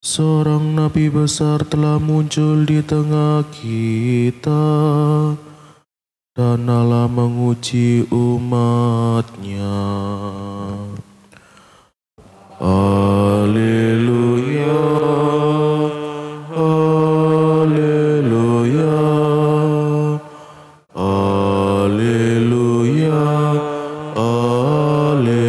Seorang nabi besar telah muncul di tengah kita, dan Allah menguji umat-Nya. Haleluya, haleluya, haleluya, haleluya.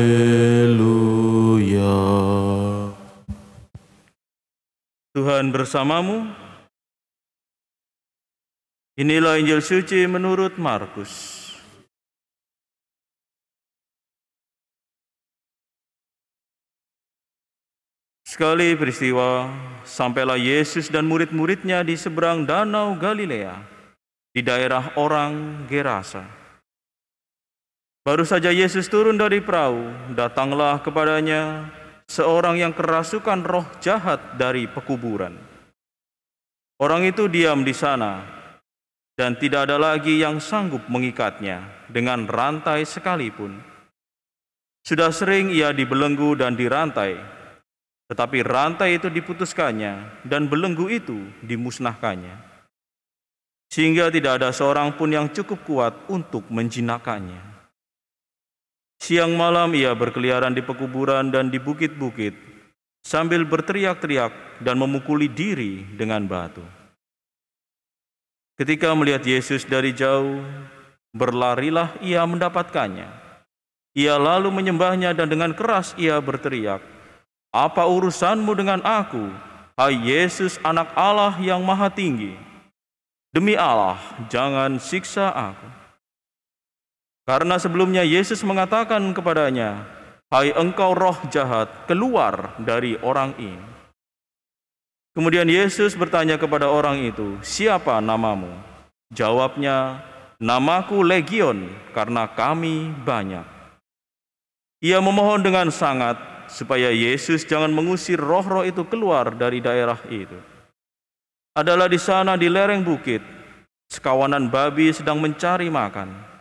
Tuhan bersamamu. Inilah Injil suci menurut Markus. Sekali peristiwa, sampailah Yesus dan murid-muridnya di seberang danau Galilea, di daerah orang Gerasa. Baru saja Yesus turun dari perahu, datanglah kepadanya seorang yang kerasukan roh jahat dari pekuburan. Orang itu diam di sana, dan tidak ada lagi yang sanggup mengikatnya dengan rantai sekalipun. Sudah sering ia dibelenggu dan dirantai, tetapi rantai itu diputuskannya dan belenggu itu dimusnahkannya, sehingga tidak ada seorang pun yang cukup kuat untuk menjinakkannya. Siang malam ia berkeliaran di pekuburan dan di bukit-bukit, sambil berteriak-teriak dan memukuli diri dengan batu. Ketika melihat Yesus dari jauh, berlarilah ia mendapatkannya. Ia lalu menyembahnya dan dengan keras ia berteriak, "Apa urusanmu dengan aku, hai Yesus anak Allah yang maha tinggi? Demi Allah, jangan siksa aku." Karena sebelumnya Yesus mengatakan kepadanya, "Hai engkau roh jahat, keluar dari orang ini." Kemudian Yesus bertanya kepada orang itu, "Siapa namamu?" Jawabnya, "Namaku Legion, karena kami banyak." Ia memohon dengan sangat supaya Yesus jangan mengusir roh-roh itu keluar dari daerah itu. Adalah di sana di lereng bukit, sekawanan babi sedang mencari makan.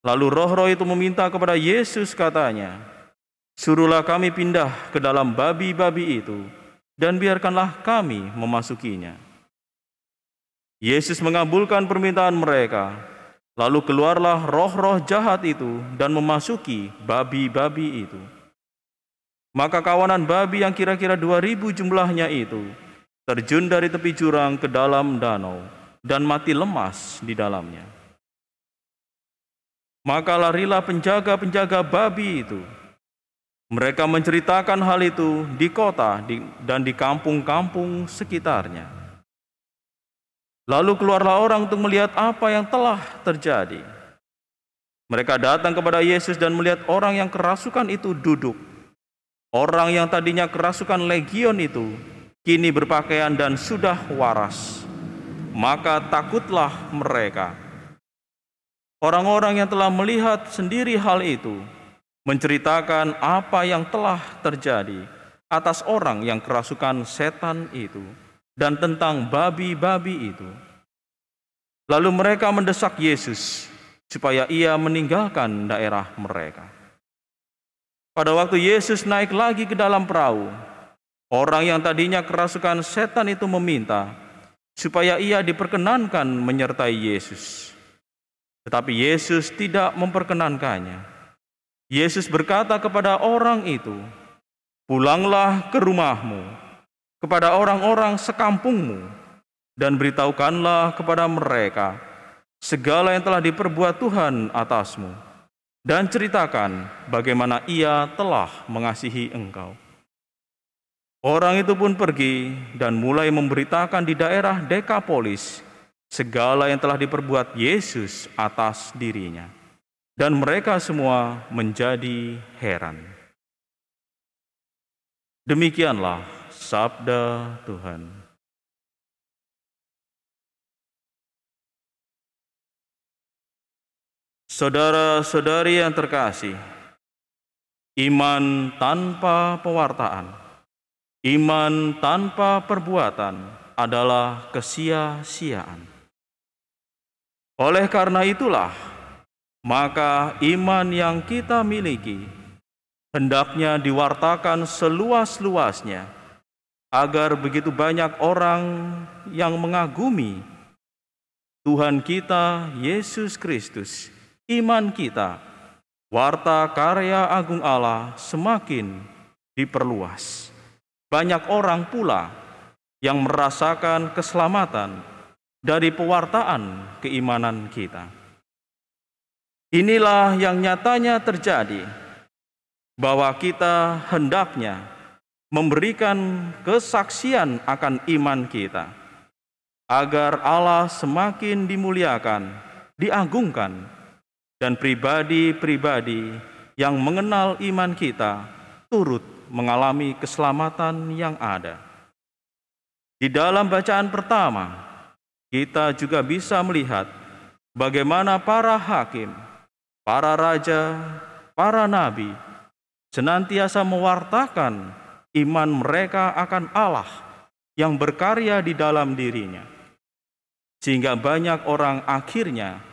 Lalu roh-roh itu meminta kepada Yesus, katanya, "Suruhlah kami pindah ke dalam babi-babi itu, dan biarkanlah kami memasukinya." Yesus mengabulkan permintaan mereka, lalu keluarlah roh-roh jahat itu dan memasuki babi-babi itu. Maka kawanan babi yang kira-kira 2.000 jumlahnya itu terjun dari tepi jurang ke dalam danau dan mati lemas di dalamnya. Maka larilah penjaga-penjaga babi itu. Mereka menceritakan hal itu di kota dan di kampung-kampung sekitarnya. Lalu keluarlah orang untuk melihat apa yang telah terjadi. Mereka datang kepada Yesus dan melihat orang yang kerasukan itu duduk. Orang yang tadinya kerasukan legion itu kini berpakaian dan sudah waras. Maka takutlah mereka. Orang-orang yang telah melihat sendiri hal itu menceritakan apa yang telah terjadi atas orang yang kerasukan setan itu dan tentang babi-babi itu. Lalu mereka mendesak Yesus supaya ia meninggalkan daerah mereka. Pada waktu Yesus naik lagi ke dalam perahu, orang yang tadinya kerasukan setan itu meminta supaya ia diperkenankan menyertai Yesus. Tetapi Yesus tidak memperkenankannya. Yesus berkata kepada orang itu, "Pulanglah ke rumahmu, kepada orang-orang sekampungmu, dan beritahukanlah kepada mereka segala yang telah diperbuat Tuhan atasmu, dan ceritakan bagaimana Ia telah mengasihi engkau." Orang itu pun pergi dan mulai memberitakan di daerah Dekapolis segala yang telah diperbuat Yesus atas dirinya. Dan mereka semua menjadi heran. Demikianlah sabda Tuhan. Saudara-saudari yang terkasih, iman tanpa pewartaan, iman tanpa perbuatan adalah kesia-siaan. Oleh karena itulah, maka iman yang kita miliki hendaknya diwartakan seluas-luasnya, agar begitu banyak orang yang mengagumi Tuhan kita Yesus Kristus, iman kita, warta karya agung Allah semakin diperluas. Banyak orang pula yang merasakan keselamatan dari pewartaan keimanan kita. Inilah yang nyatanya terjadi, bahwa kita hendaknya memberikan kesaksian akan iman kita, agar Allah semakin dimuliakan, diagungkan, dan pribadi-pribadi yang mengenal iman kita turut mengalami keselamatan yang ada. Di dalam bacaan pertama, kita juga bisa melihat bagaimana para hakim, para raja, para nabi senantiasa mewartakan iman mereka akan Allah yang berkarya di dalam dirinya, sehingga banyak orang akhirnya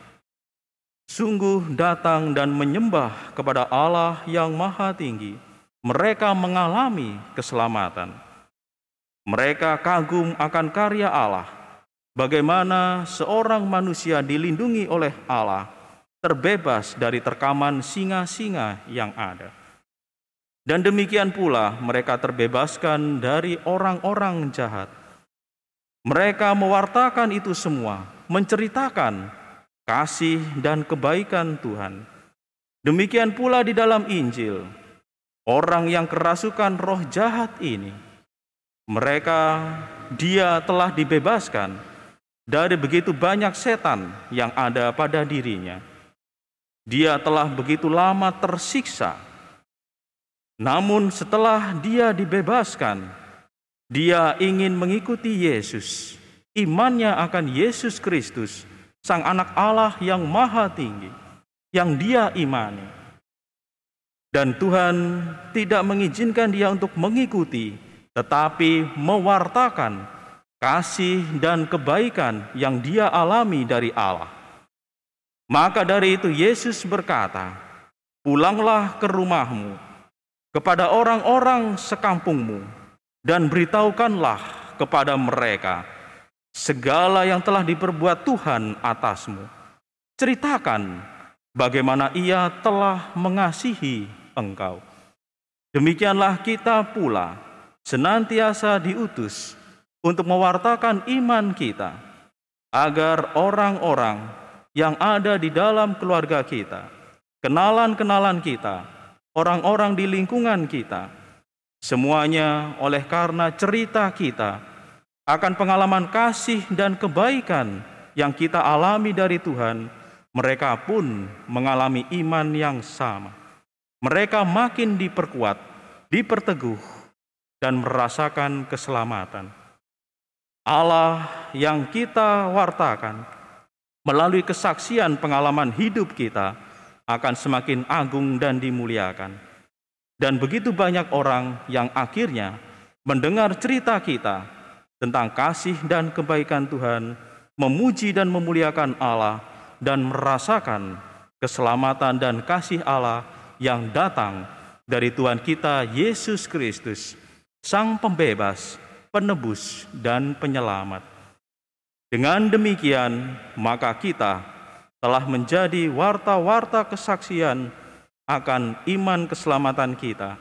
sungguh datang dan menyembah kepada Allah yang Maha Tinggi. Mereka mengalami keselamatan. Mereka kagum akan karya Allah, bagaimana seorang manusia dilindungi oleh Allah, terbebas dari terkaman singa-singa yang ada. Dan demikian pula mereka terbebaskan dari orang-orang jahat. Mereka mewartakan itu semua, menceritakan kasih dan kebaikan Tuhan. Demikian pula di dalam Injil, orang yang kerasukan roh jahat ini, dia telah dibebaskan dari begitu banyak setan yang ada pada dirinya. Dia telah begitu lama tersiksa, namun setelah dia dibebaskan, dia ingin mengikuti Yesus. Imannya akan Yesus Kristus, Sang Anak Allah yang Maha Tinggi, yang dia imani. Dan Tuhan tidak mengizinkan dia untuk mengikuti, tetapi mewartakan kasih dan kebaikan yang dia alami dari Allah. Maka dari itu Yesus berkata, "Pulanglah ke rumahmu, kepada orang-orang sekampungmu, dan beritahukanlah kepada mereka segala yang telah diperbuat Tuhan atasmu. Ceritakan bagaimana Ia telah mengasihi engkau." Demikianlah kita pula senantiasa diutus untuk mewartakan iman kita, agar orang-orang yang ada di dalam keluarga kita, kenalan-kenalan kita, orang-orang di lingkungan kita, semuanya oleh karena cerita kita akan pengalaman kasih dan kebaikan yang kita alami dari Tuhan, mereka pun mengalami iman yang sama. Mereka makin diperkuat, diperteguh, dan merasakan keselamatan. Allah yang kita wartakan melalui kesaksian pengalaman hidup kita akan semakin agung dan dimuliakan. Dan begitu banyak orang yang akhirnya mendengar cerita kita tentang kasih dan kebaikan Tuhan, memuji dan memuliakan Allah, dan merasakan keselamatan dan kasih Allah yang datang dari Tuhan kita Yesus Kristus, Sang Pembebas, Penebus, dan Penyelamat. Dengan demikian, maka kita telah menjadi warta-warta kesaksian akan iman keselamatan kita,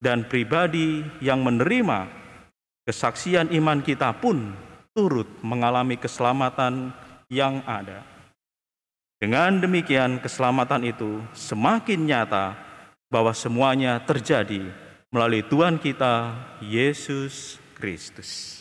dan pribadi yang menerima kesaksian iman kita pun turut mengalami keselamatan yang ada. Dengan demikian, keselamatan itu semakin nyata bahwa semuanya terjadi melalui Tuhan kita Yesus Kristus.